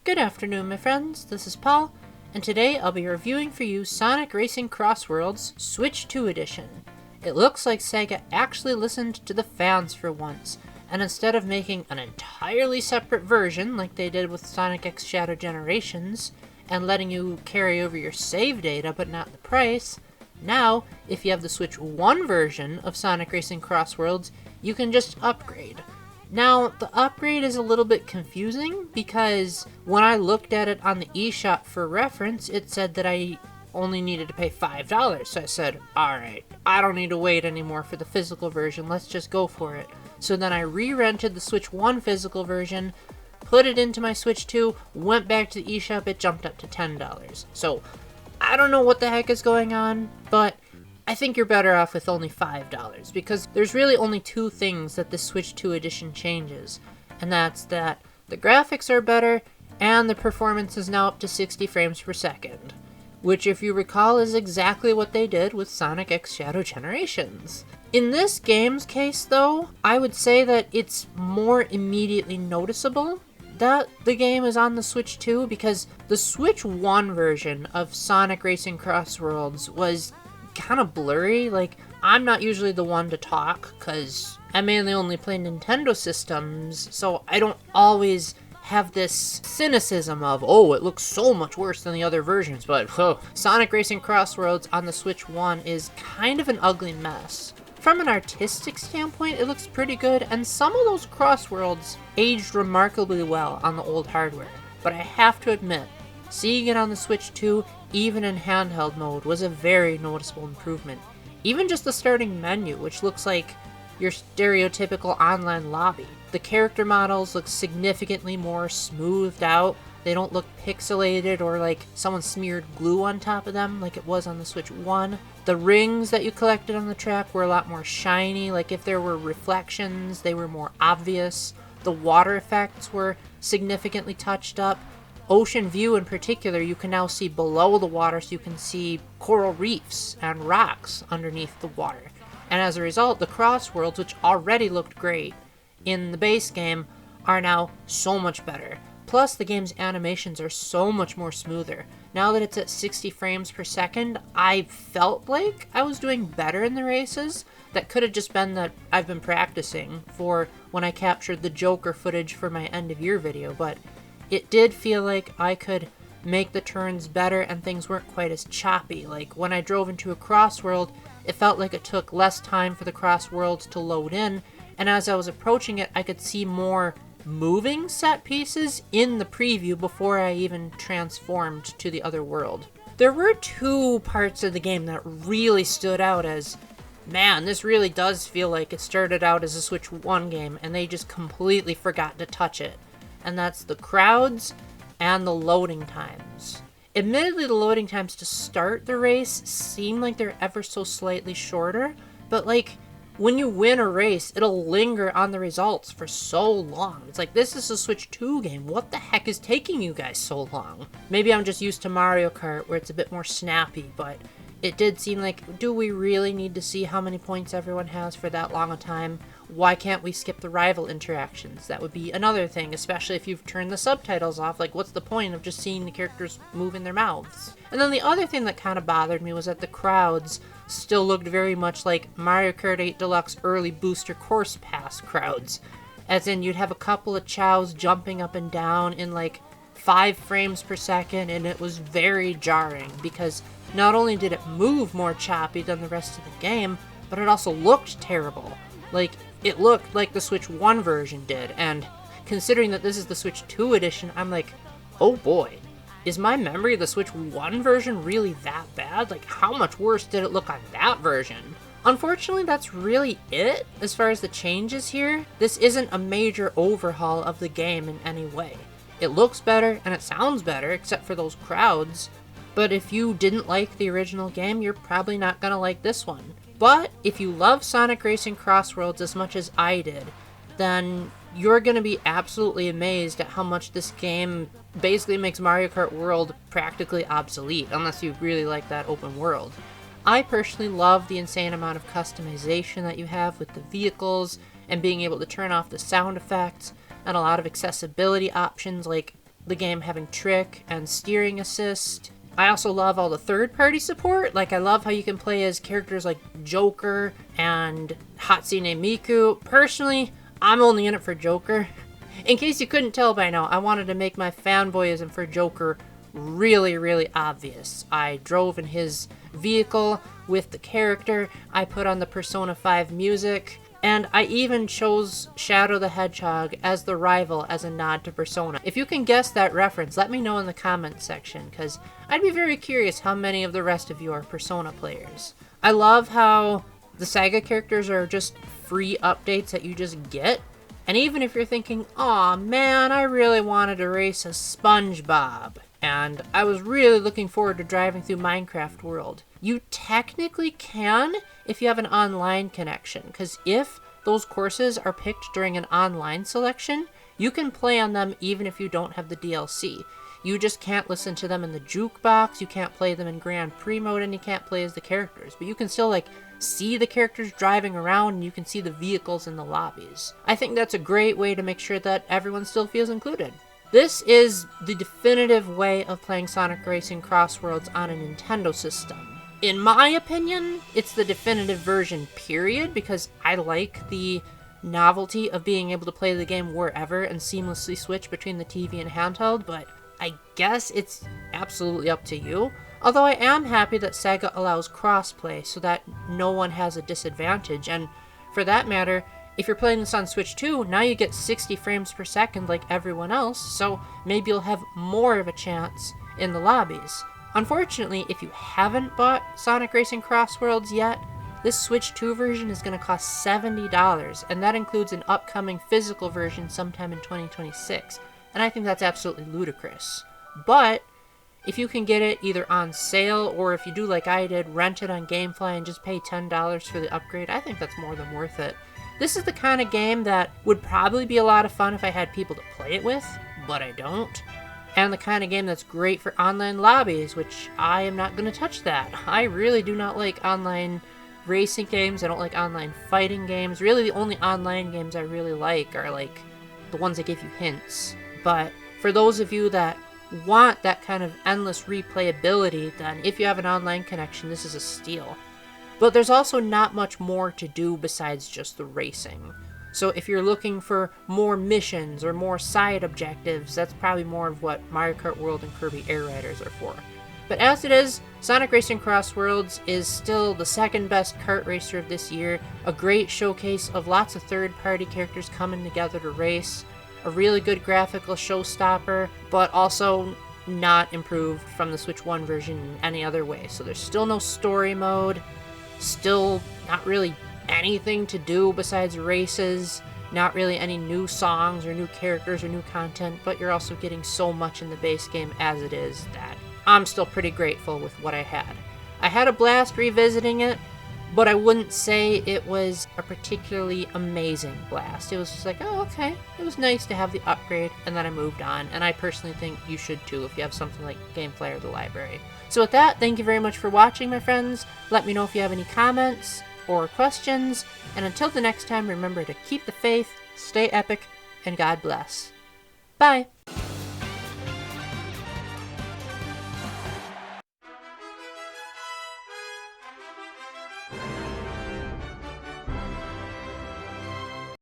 Good afternoon, my friends. This is Paul, and today I'll be reviewing for you Sonic Racing Crossworlds Switch 2 Edition. It looks like Sega actually listened to the fans for once, and instead of making an entirely separate version like they did with Sonic X Shadow Generations, and letting you carry over your save data but not the price, now, if you have the Switch 1 version of Sonic Racing Crossworlds, you can just upgrade. Now, the upgrade is a little bit confusing because when I looked at it on the eShop for reference, it said that I only needed to pay $5. So I said, alright, I don't need to wait anymore for the physical version, let's just go for it. So then I re-rented the Switch 1 physical version, put it into my Switch 2, went back to the eShop, it jumped up to $10. So, I don't know what the heck is going on, but I think you're better off with only $5, because there's really only two things that the Switch 2 edition changes, and that's that the graphics are better, and the performance is now up to 60 frames per second, which if you recall is exactly what they did with Sonic X Shadow Generations. In this game's case though, I would say that it's more immediately noticeable that the game is on the Switch 2, because the Switch 1 version of Sonic Racing Crossworlds was kind of blurry. Like, I'm not usually the one to talk because I mainly only play Nintendo systems, so I don't always have this cynicism of, oh, it looks so much worse than the other versions, but Sonic Racing Crossworlds on the Switch 1 is kind of an ugly mess. From an artistic standpoint, it looks pretty good, and some of those Crossworlds aged remarkably well on the old hardware, but I have to admit, seeing it on the Switch 2, even in handheld mode, was a very noticeable improvement. Even just the starting menu, which looks like your stereotypical online lobby. The character models look significantly more smoothed out. They don't look pixelated or like someone smeared glue on top of them like it was on the Switch 1. The rings that you collected on the track were a lot more shiny, like if there were reflections, they were more obvious. The water effects were significantly touched up. Ocean view in particular, you can now see below the water, so you can see coral reefs and rocks underneath the water. And as a result, the Crossworlds, which already looked great in the base game, are now so much better. Plus, the game's animations are so much more smoother. Now that it's at 60 frames per second, I felt like I was doing better in the races. That could have just been that I've been practicing for when I captured the Joker footage for my end of year video, but it did feel like I could make the turns better and things weren't quite as choppy. Like when I drove into a Crossworld, it felt like it took less time for the Crossworld to load in, and as I was approaching it, I could see more moving set pieces in the preview before I even transformed to the other world. There were two parts of the game that really stood out as, man, this really does feel like it started out as a Switch 1 game and they just completely forgot to touch it. And that's the crowds and the loading times. Admittedly, the loading times to start the race seem like they're ever so slightly shorter, but like, when you win a race, it'll linger on the results for so long. It's like, this is a Switch 2 game. What the heck is taking you guys so long? Maybe I'm just used to Mario Kart, where it's a bit more snappy, but it did seem like, do we really need to see how many points everyone has for that long a time? Why can't we skip the rival interactions? That would be another thing, especially if you've turned the subtitles off. Like, what's the point of just seeing the characters moving their mouths? And then the other thing that kind of bothered me was that the crowds still looked very much like Mario Kart 8 Deluxe early booster course pass crowds. As in, you'd have a couple of chows jumping up and down in like 5 frames per second, and it was very jarring because not only did it move more choppy than the rest of the game, but it also looked terrible. Like, it looked like the Switch 1 version did, and considering that this is the Switch 2 edition, I'm like, oh boy, is my memory of the Switch 1 version really that bad? Like, how much worse did it look on that version? Unfortunately, that's really it as far as the changes here. This isn't a major overhaul of the game in any way. It looks better, and it sounds better, except for those crowds. But if you didn't like the original game, you're probably not gonna like this one. But if you love Sonic Racing Crossworlds as much as I did, then you're going to be absolutely amazed at how much this game basically makes Mario Kart World practically obsolete, unless you really like that open world. I personally love the insane amount of customization that you have with the vehicles, and being able to turn off the sound effects, and a lot of accessibility options like the game having trick and steering assist. I also love all the third-party support. Like, I love how you can play as characters like Joker and Hatsune Miku. Personally, I'm only in it for Joker. In case you couldn't tell by now, I wanted to make my fanboyism for Joker really, really obvious. I drove in his vehicle with the character, I put on the Persona 5 music, and I even chose Shadow the Hedgehog as the rival as a nod to Persona. If you can guess that reference, let me know in the comments section, because I'd be very curious how many of the rest of you are Persona players. I love how the Saga characters are just free updates that you just get. And even if you're thinking, aw man, I really wanted to race a SpongeBob, and I was really looking forward to driving through Minecraft World, you technically can if you have an online connection, because if those courses are picked during an online selection, you can play on them even if you don't have the DLC. You just can't listen to them in the jukebox, you can't play them in Grand Prix mode, and you can't play as the characters, but you can still like see the characters driving around, and you can see the vehicles in the lobbies. I think that's a great way to make sure that everyone still feels included. This is the definitive way of playing Sonic Racing Cross Worlds on a Nintendo system. In my opinion, it's the definitive version, period, because I like the novelty of being able to play the game wherever and seamlessly switch between the TV and handheld, but I guess it's absolutely up to you. Although I am happy that Sega allows crossplay so that no one has a disadvantage, and for that matter, if you're playing this on Switch 2, now you get 60 frames per second like everyone else, so maybe you'll have more of a chance in the lobbies. Unfortunately, if you haven't bought Sonic Racing Cross Worlds yet, this Switch 2 version is going to cost $70, and that includes an upcoming physical version sometime in 2026, and I think that's absolutely ludicrous. But if you can get it either on sale, or if you do like I did, rent it on GameFly and just pay $10 for the upgrade, I think that's more than worth it. This is the kind of game that would probably be a lot of fun if I had people to play it with, but I don't. And the kind of game that's great for online lobbies, which I am not going to touch that. I really do not like online racing games. I don't like online fighting games. Really, the only online games I really like are like the ones that give you hints. But for those of you that want that kind of endless replayability, then if you have an online connection, this is a steal. But there's also not much more to do besides just the racing. So if you're looking for more missions or more side objectives, that's probably more of what Mario Kart World and Kirby Air Riders are for. But as it is, Sonic Racing Cross Worlds is still the second best kart racer of this year, a great showcase of lots of third-party characters coming together to race, a really good graphical showstopper, but also not improved from the Switch 1 version in any other way. So there's still no story mode, still not really anything to do besides races, not really any new songs or new characters or new content, but you're also getting so much in the base game as it is that I'm still pretty grateful with what I had. I had a blast revisiting it, but I wouldn't say it was a particularly amazing blast. It was just like, oh, okay, it was nice to have the upgrade, and then I moved on, and I personally think you should too if you have something like GameFly or the library. So with that, thank you very much for watching, my friends. Let me know if you have any comments or questions, and until the next time, remember to keep the faith, stay epic, and God bless. Bye!